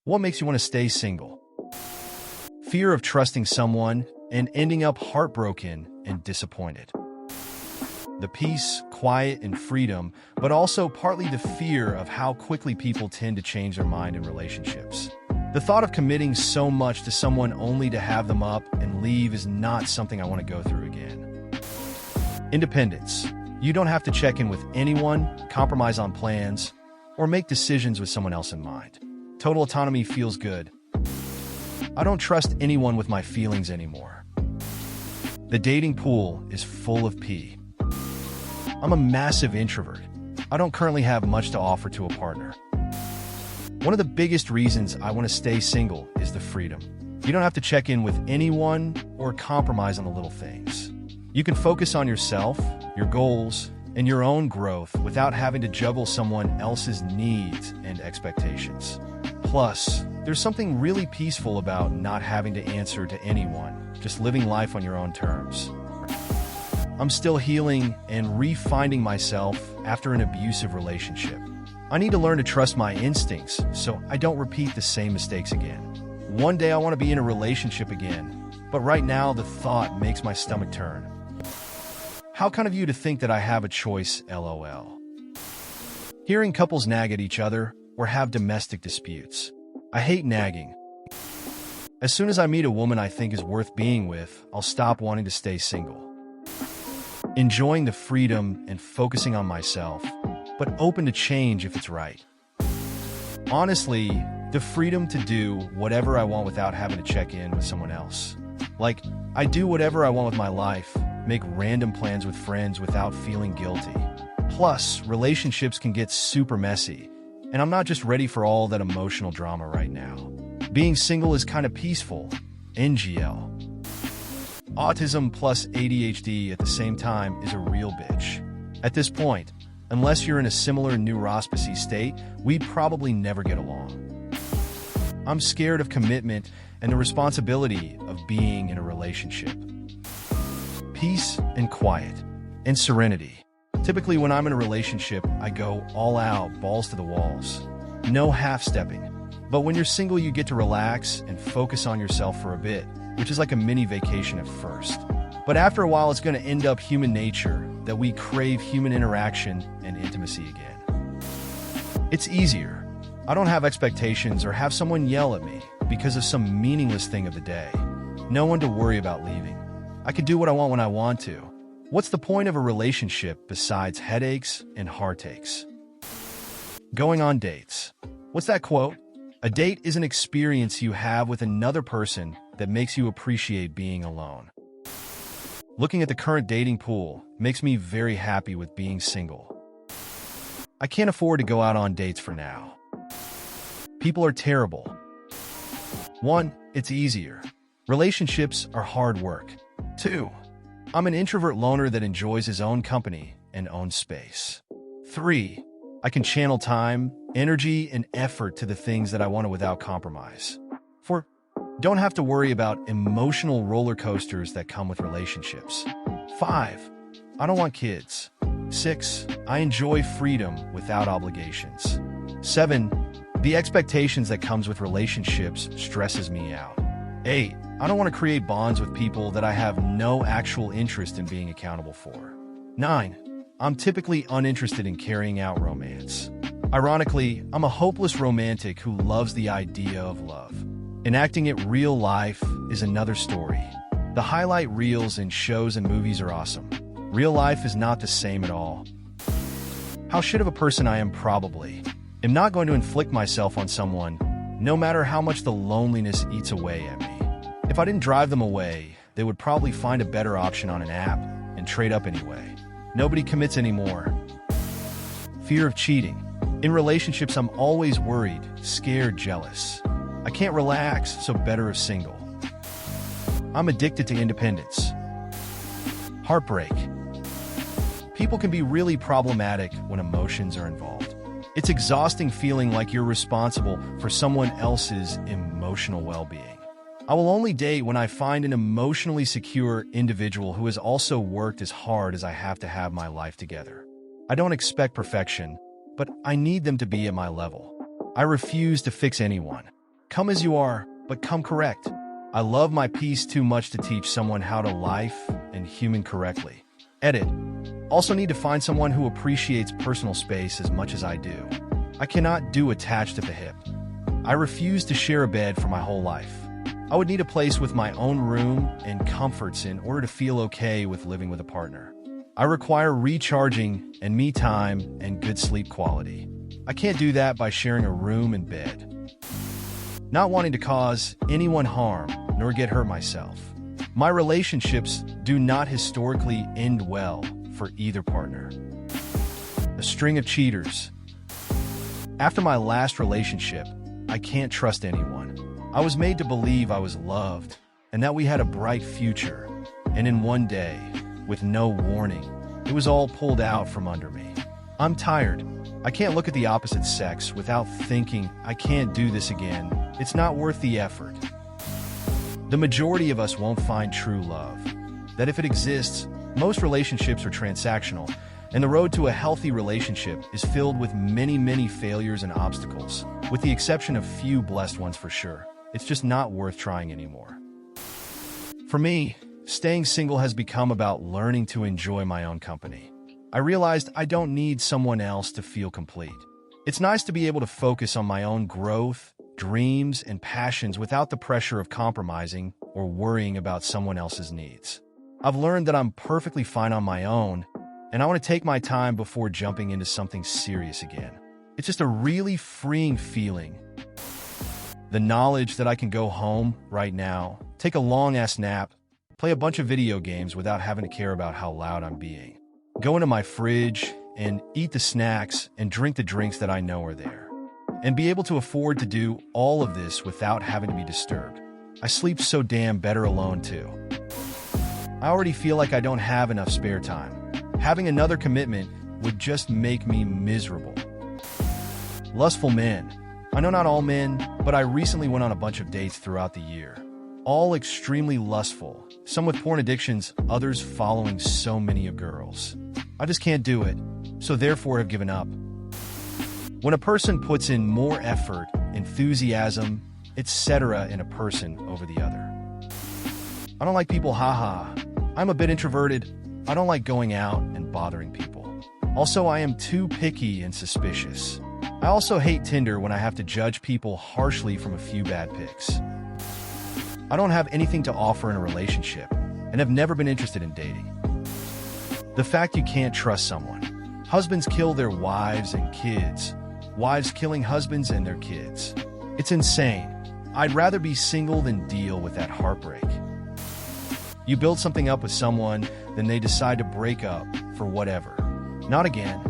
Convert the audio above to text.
What makes you want to stay single? Fear of trusting someone and ending up heartbroken and disappointed. The peace, quiet, and freedom, but also partly the fear of how quickly people tend to change their mind in relationships. The thought of committing so much to someone only to have them up and leave is not something I want to go through again. Independence. You don't have to check in with anyone, compromise on plans, or make decisions with someone else in mind. Total autonomy feels good. I don't trust anyone with my feelings anymore. The dating pool is full of pee. I'm a massive introvert. I don't currently have much to offer to a partner. One of the biggest reasons I want to stay single is the freedom. You don't have to check in with anyone or compromise on the little things. You can focus on yourself, your goals, and your own growth without having to juggle someone else's needs and expectations. Plus, there's something really peaceful about not having to answer to anyone, just living life on your own terms. I'm still healing and re-finding myself after an abusive relationship. I need to learn to trust my instincts so I don't repeat the same mistakes again. One day I want to be in a relationship again, but right now the thought makes my stomach turn. How kind of you to think that I have a choice, LOL. Hearing couples nag at each other or have domestic disputes. I hate nagging. As soon as I meet a woman I think is worth being with, I'll stop wanting to stay single. Enjoying the freedom and focusing on myself, but open to change if it's right. Honestly, the freedom to do whatever I want without having to check in with someone else. Like, I do whatever I want with my life, make random plans with friends without feeling guilty. Plus, relationships can get super messy, and I'm not just ready for all that emotional drama right now. Being single is kind of peaceful. NGL. Autism plus ADHD at the same time is a real bitch. At this point, unless you're in a similar neurospicy state, we'd probably never get along. I'm scared of commitment and the responsibility of being in a relationship. Peace and quiet and serenity. Typically, when I'm in a relationship, I go all out, balls to the walls. No half-stepping. But when you're single, you get to relax and focus on yourself for a bit, which is like a mini vacation at first. But after a while, it's going to end up human nature that we crave human interaction and intimacy again. It's easier. I don't have expectations or have someone yell at me because of some meaningless thing of the day. No one to worry about leaving. I can do what I want when I want to. What's the point of a relationship besides headaches and heartaches? Going on dates. What's that quote? A date is an experience you have with another person that makes you appreciate being alone. Looking at the current dating pool makes me very happy with being single. I can't afford to go out on dates for now. People are terrible. 1. It's easier. Relationships are hard work. 2. I'm an introvert loner that enjoys his own company and own space. 3. I can channel time, energy, and effort to the things that I want to without compromise. 4. Don't have to worry about emotional roller coasters that come with relationships. 5. I don't want kids. 6. I enjoy freedom without obligations. 7. The expectations that comes with relationships stresses me out. 8. I don't want to create bonds with people that I have no actual interest in being accountable for. 9. I'm typically uninterested in carrying out romance. Ironically, I'm a hopeless romantic who loves the idea of love. Enacting it real life is another story. The highlight reels in shows and movies are awesome. Real life is not the same at all. How shit of a person I am probably. I'm not going to inflict myself on someone, no matter how much the loneliness eats away at me. If I didn't drive them away, they would probably find a better option on an app and trade up anyway. Nobody commits anymore. Fear of cheating. In relationships, I'm always worried, scared, jealous. I can't relax, so better if single. I'm addicted to independence. Heartbreak. People can be really problematic when emotions are involved. It's exhausting feeling like you're responsible for someone else's emotional well-being. I will only date when I find an emotionally secure individual who has also worked as hard as I have to have my life together. I don't expect perfection, but I need them to be at my level. I refuse to fix anyone. Come as you are, but come correct. I love my peace too much to teach someone how to life and human correctly. Edit. Also need to find someone who appreciates personal space as much as I do. I cannot do attached at the hip. I refuse to share a bed for my whole life. I would need a place with my own room and comforts in order to feel okay with living with a partner. I require recharging and me time and good sleep quality. I can't do that by sharing a room and bed. Not wanting to cause anyone harm nor get hurt myself. My relationships do not historically end well for either partner. A string of cheaters. After my last relationship, I can't trust anyone. I was made to believe I was loved and that we had a bright future. And in one day, with no warning, it was all pulled out from under me. I'm tired. I can't look at the opposite sex without thinking, I can't do this again. It's not worth the effort. The majority of us won't find true love. That if it exists, most relationships are transactional, and the road to a healthy relationship is filled with many, many failures and obstacles, with the exception of few blessed ones for sure. It's just not worth trying anymore. For me, staying single has become about learning to enjoy my own company. I realized I don't need someone else to feel complete. It's nice to be able to focus on my own growth, dreams, and passions without the pressure of compromising or worrying about someone else's needs. I've learned that I'm perfectly fine on my own, and I want to take my time before jumping into something serious again. It's just a really freeing feeling. The knowledge that I can go home right now, take a long-ass nap, play a bunch of video games without having to care about how loud I'm being, go into my fridge and eat the snacks and drink the drinks that I know are there, and be able to afford to do all of this without having to be disturbed. I sleep so damn better alone too. I already feel like I don't have enough spare time. Having another commitment would just make me miserable. Lustful men. I know not all men, but I recently went on a bunch of dates throughout the year. All extremely lustful, some with porn addictions, others following so many of girls. I just can't do it, so therefore have given up. When a person puts in more effort, enthusiasm, etc. in a person over the other. I don't like people, haha. I'm a bit introverted. I don't like going out and bothering people. Also, I am too picky and suspicious. I also hate Tinder when I have to judge people harshly from a few bad pics. I don't have anything to offer in a relationship and have never been interested in dating. The fact you can't trust someone. Husbands kill their wives and kids. Wives killing husbands and their kids. It's insane. I'd rather be single than deal with that heartbreak. You build something up with someone, then they decide to break up for whatever. Not again.